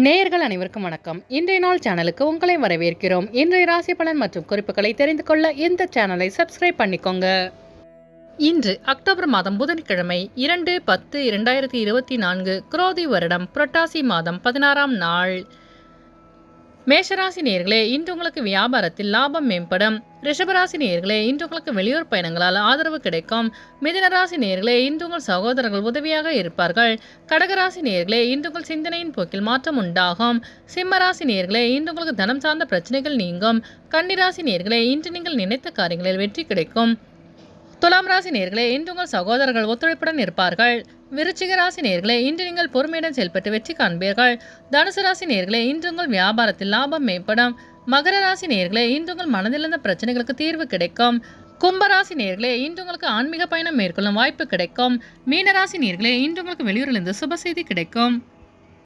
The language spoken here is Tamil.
நேயர்கள் அனைவருக்கும் வணக்கம். இன்றைய நாள் சேனலுக்கு உங்களை வரவேற்கிறோம். இன்றைய ராசி பலன் மற்றும் குறிப்புகளை தெரிந்து கொள்ள இந்த சேனலை சப்ஸ்கிரைப் பண்ணிக்கோங்க. இன்று அக்டோபர் மாதம் புதன்கிழமை 2/10/2024 குரோதி வருடம் புரட்டாசி மாதம் 16ஆம் நாள். மேஷராசி நேயர்களே, இன்று உங்களுக்கு வியாபாரத்தில் லாபம் மேம்படும். ரிஷபராசி நேயர்களே, இன்று உங்களுக்கு வெளியூர் பயணங்களால் ஆதரவு கிடைக்கும். மிதுனராசி நேயர்களே, இன்று உங்கள் சகோதரர்கள் உதவியாக இருப்பார்கள். கடகராசி நேயர்களே, இன்று உங்கள் சிந்தனையின் போக்கில் மாற்றம் உண்டாகும். சிம்மராசி நேயர்களே, இன்று உங்களுக்கு தனம் சார்ந்த பிரச்சனைகள் நீங்கும். கன்னிராசி நேயர்களே, இன்று நீங்கள் நினைத்த காரியங்களில் வெற்றி கிடைக்கும். துலாம் ராசி நேயர்களே, இன்று உங்கள் சகோதரர்கள் ஒத்துழைப்புடன் இருப்பார்கள். விருச்சிக ராசி நேயர்களே, இன்று நீங்கள் பொறுமையுடன் செயல்பட்டு வெற்றி காண்பீர்கள். தனுசு ராசி நேயர்களே, இன்று உங்கள் வியாபாரத்தில் லாபம் மேம்படும். மகர ராசி நேயர்களே, இன்று உங்கள் மனதிலிருந்த பிரச்சனைகளுக்கு தீர்வு கிடைக்கும். கும்பராசி நேயர்களே, இன்று உங்களுக்கு ஆன்மீக பயணம் மேற்கொள்ளும் வாய்ப்பு கிடைக்கும். மீனராசி நேயர்களே, இன்று உங்களுக்கு வெளியூரிலிருந்து சுப செய்தி கிடைக்கும்.